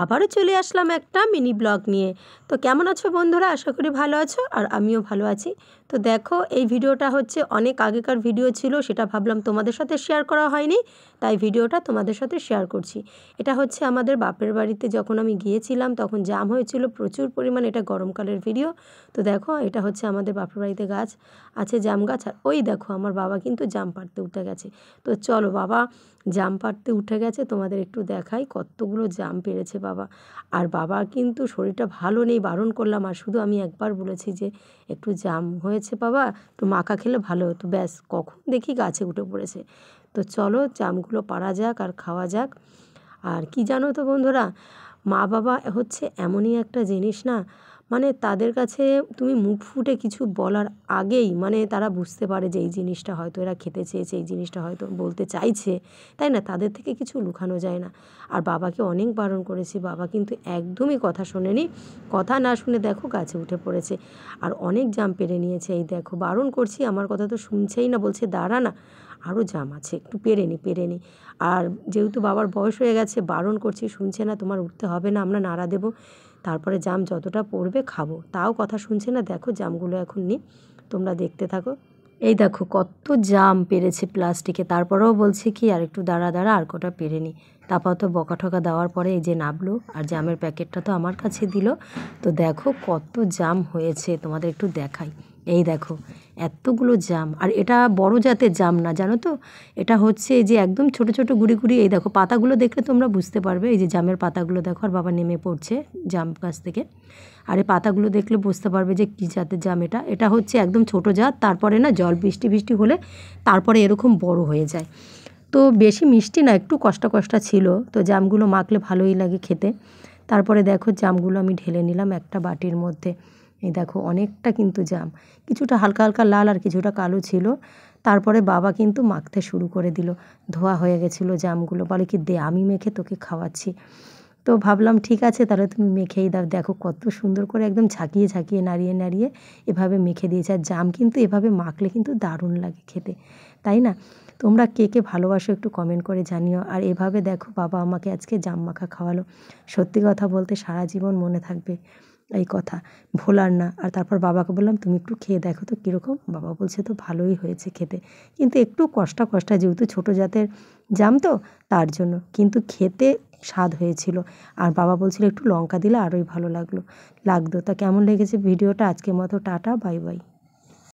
আবারও চলে আসলাম একটা মিনি ব্লগ নিয়ে। তো কেমন আছো বন্ধুরা? আশা করি ভালো আছো, আর আমিও ভালো আছি। তো দেখো, এই ভিডিওটা হচ্ছে অনেক আগেকার ভিডিও ছিল, সেটা ভাবলাম তোমাদের সাথে শেয়ার করা হয়নি, তাই ভিডিওটা তোমাদের সাথে শেয়ার করছি। এটা হচ্ছে আমাদের বাপের বাড়িতে যখন আমি গিয়েছিলাম তখন জ্যাম হয়েছিল প্রচুর পরিমাণ। এটা গরমকালের ভিডিও। তো দেখো, এটা হচ্ছে আমাদের বাপের বাড়িতে গাছ আছে, জাম গাছ। আর ওই দেখো, আমার বাবা কিন্তু জাম পাড়তে উঠে গেছে। তো চলো, বাবা জাম পাড়তে উঠে গেছে, তোমাদের একটু দেখাই কতগুলো জাম পেড়েছে বাবা। আর বাবার কিন্তু শরীরটা ভালো নেই, বারণ করলাম, আর শুধু আমি একবার বলেছি যে একটু জাম হয়েছে বাবা, একটু মাখা খেলে ভালো হতো, ব্যাস কখন দেখি গাছে উঠে পড়েছে। তো চলো, জামগুলো পাড়া যাক আর খাওয়া যাক। আর কি জানো তো বন্ধুরা, মা বাবা হচ্ছে এমনই একটা জিনিস না, মানে তাদের কাছে তুমি মুখ ফুটে কিছু বলার আগেই মানে তারা বুঝতে পারে যে এই জিনিসটা হয়তো এরা খেতে চেয়েছে, এই জিনিসটা হয়তো বলতে চাইছে, তাই না? তাদের থেকে কিছু লুকানো যায় না। আর বাবাকে অনেক বারণ করেছি, বাবা কিন্তু একদমই কথা শোনেনি। কথা না শুনে দেখো গাছে উঠে পড়েছে, আর অনেক জাম পেড়ে নিয়েছে। এই দেখো, বারণ করছি, আমার কথা তো শুনছেই না, বলছে দাঁড়া না, আরও জাম আছে, একটু পেরে নি। আর যেহেতু বাবার বয়স হয়ে গেছে, বারণ করছি, শুনছে না, তোমার উঠতে হবে না, আমরা নাড়া দেবো, তারপরে জাম যতটা পড়বে খাবো, তাও কথা শুনছে না। দেখো জামগুলো এখন নি, তোমরা দেখতে থাকো। এই দেখো কত জাম পেরেছে প্লাস্টিকে, তারপরেও বলছে কি আর একটু দাঁড়া দাঁড়া, আর কটা পেরে নি। তারপর তো বকা ঠকা দেওয়ার পরে এই যে নাবলো, আর জামের প্যাকেটটা তো আমার কাছে দিল। তো দেখো কত জাম হয়েছে, তোমাদের একটু দেখাই। এই দেখো এতগুলো জাম, আর এটা বড় জাতের জাম না, জানো তো, এটা হচ্ছে যে একদম ছোট ছোট গুড়ি গুড়ি। এই দেখো পাতাগুলো দেখলে তোমরা বুঝতে পারবে, এই যে জামের পাতাগুলো দেখো, আর বাবা নেমে পড়ছে জাম গাছ থেকে। আর এই পাতাগুলো দেখলে বুঝতে পারবে যে কী জাতের জাম। এটা হচ্ছে একদম ছোট জাত, তারপরে না জল বৃষ্টি বৃষ্টি হলে তারপরে এরকম বড় হয়ে যায়। তো বেশি মিষ্টি না, একটু কষ্টা কষ্টা ছিল। তো জামগুলো মাখলে ভালোই লাগে খেতে। তারপরে দেখো জামগুলো আমি ঢেলে নিলাম একটা বাটির মধ্যে। এই দেখো অনেকটা কিন্তু জাম, কিছুটা হালকা হালকা লাল আর কিছুটা কালো ছিল। তারপরে বাবা কিন্তু মাখতে শুরু করে দিল। ধোয়া হয়ে গেছিলো জামগুলো, বলে কি দে আমি মেখে তোকে খাওয়াচ্ছি। তো ভাবলাম ঠিক আছে, তাহলে তুমি মেখেই দাও। দেখো কত সুন্দর করে একদম ঝাঁকিয়ে ঝাঁকিয়ে নাড়িয়ে নাড়িয়ে এভাবে মেখে দিয়েছে। আর জাম কিন্তু এভাবে মাখলে কিন্তু দারুণ লাগে খেতে, তাই না? তোমরা কে কে ভালোবাসো একটু কমেন্ট করে জানিও। আর এভাবে দেখো বাবা আমাকে আজকে জাম মাখা খাওয়ালো। সত্যি কথা বলতে সারা জীবন মনে থাকবে এই কথা, ভোলার না। আর তারপর বাবাকে বললাম তুমি একটু খেয়ে দেখো তো কীরকম। বাবা বলছে তো ভালোই হয়েছে খেতে, কিন্তু একটু কষ্টা কষ্টা, যেহেতু ছোটো জাতের জাম তো তার জন্য, কিন্তু খেতে স্বাদ হয়েছিল। আর বাবা বলছিল একটু লঙ্কা দিলে আরোই ভালো লাগতো। তা কেমন লেগেছে ভিডিওটা? আজকের মতো টাটা, বাই বাই।